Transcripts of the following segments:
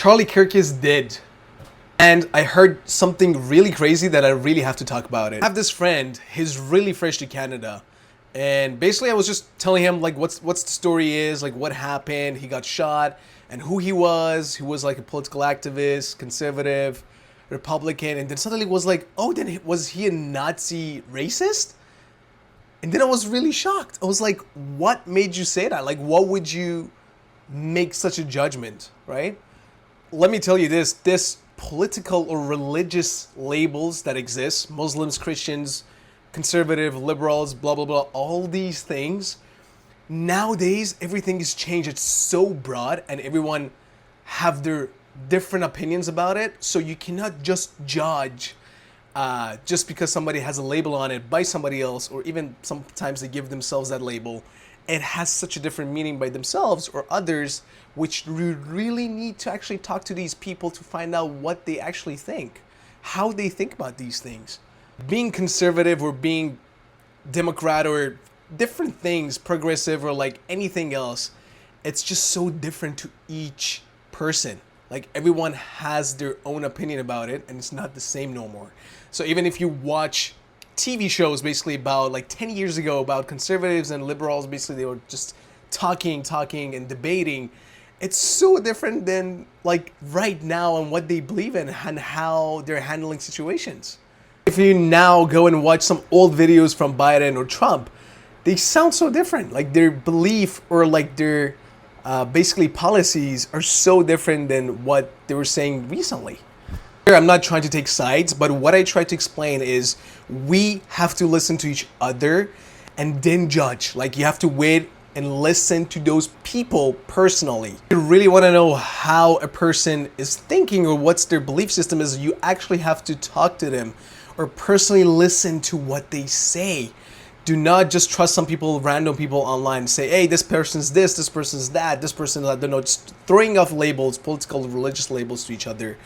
Charlie Kirk is dead. And I heard something really crazy that I really have to talk about it. I have this friend, he's really fresh to Canada. And basically I was just telling him like what's the story is, like what happened, he got shot, and who he was. He was like a political activist, conservative, Republican, and then suddenly was like, oh, then was he a Nazi racist? And then I was really shocked. I was like, what made you say that? Like, what would you make such a judgment, right? Let me tell you this political or religious labels that exist, Muslims, Christians, conservative, liberals, blah, blah, blah, all these things. Nowadays, everything is changed. It's so broad and everyone have their different opinions about it. So you cannot just judge just because somebody has a label on it by somebody else, or even sometimes they give themselves that label. It has such a different meaning by themselves or others, which we really need to actually talk to these people to find out what they actually think, how they think about these things. Being conservative or being Democrat or different things, progressive or like anything else, it's just so different to each person. Like everyone has their own opinion about it and it's not the same no more. So even if you watch TV shows basically about like 10 years ago about conservatives and liberals, basically they were just talking and debating. It's so different than like right now and what they believe in and how they're handling situations. If you now go and watch some old videos from Biden or Trump, they sound so different. Like their belief or like their basically policies are so different than what they were saying recently. Here, I'm not trying to take sides, but what I try to explain is we have to listen to each other and then judge. Like you have to wait and listen to those people personally. If you really want to know how a person is thinking or what's their belief system is, you actually have to talk to them or personally listen to what they say. Do not just trust some people, random people online and say, hey, this person's this person's that, this person, I don't know, just throwing off labels, political, religious labels to each other.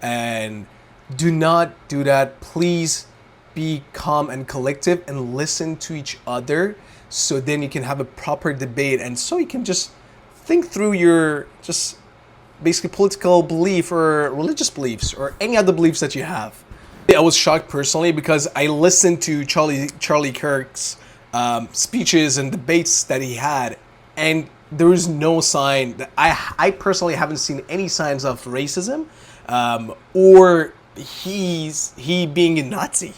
And do not do that. Please be calm and collective and listen to each other, so then you can have a proper debate and so you can just think through your just basically political belief or religious beliefs or any other beliefs that you have. I was shocked personally because I listened to Charlie Kirk's speeches and debates that he had, and there was no sign that I personally haven't seen any signs of racism or he being a Nazi.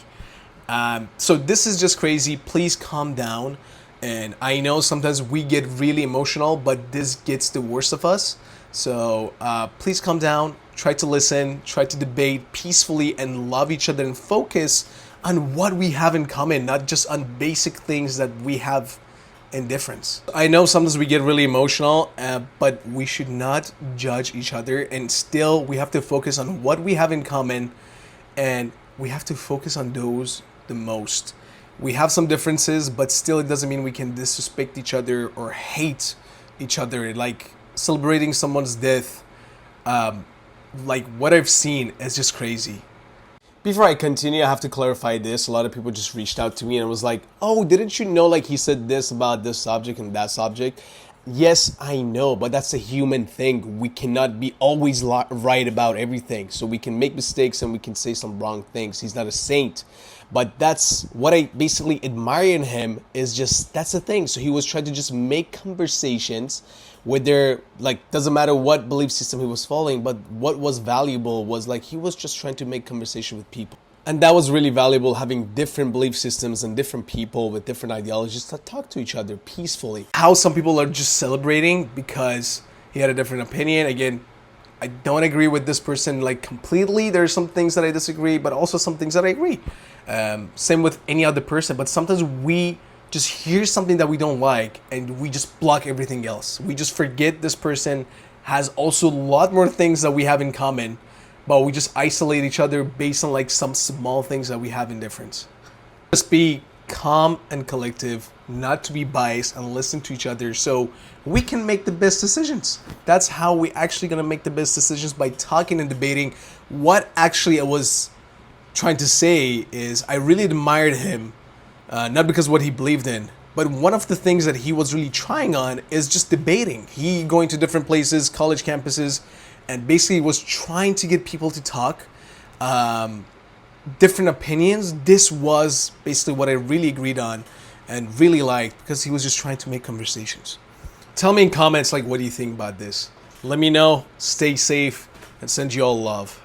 So this is just crazy. Please calm down. And I know sometimes we get really emotional, but this gets the worst of us. So please calm down, try to listen, try to debate peacefully and love each other and focus on what we have in common, not just on basic things that we have in difference. I know sometimes we get really emotional, but we should not judge each other, and still we have to focus on what we have in common, and we have to focus on those the most. We have some differences, but still it doesn't mean we can disrespect each other or hate each other. Like celebrating someone's death, like what I've seen is just crazy. Before I continue, I have to clarify this. A lot of people just reached out to me and was like, oh, didn't you know like he said this about this subject and that subject? Yes, I know, but that's a human thing. We cannot be always right about everything. So we can make mistakes and we can say some wrong things. He's not a saint. But that's what I basically admire in him, is just that's the thing. So he was trying to just make conversations where there, like, doesn't matter what belief system he was following, but what was valuable was like he was just trying to make conversation with people. And that was really valuable, having different belief systems and different people with different ideologies to talk to each other peacefully. How some people are just celebrating because he had a different opinion. Again, I don't agree with this person like completely. There are some things that I disagree, but also some things that I agree. Same with any other person. But sometimes we just hear something that we don't like and we just block everything else. We just forget this person has also a lot more things that we have in common, but we just isolate each other based on like some small things that we have in difference. Just be calm and collective, not to be biased, and listen to each other so we can make the best decisions. That's how we actually gonna make the best decisions, by talking and debating. What actually I was trying to say is I really admired him, not because what he believed in, but one of the things that he was really trying on is just debating. He going to different places, college campuses, and basically was trying to get people to talk, different opinions. This was basically what I really agreed on and really liked, because he was just trying to make conversations. Tell me in comments, like, what do you think about this? Let me know. Stay safe and send you all love.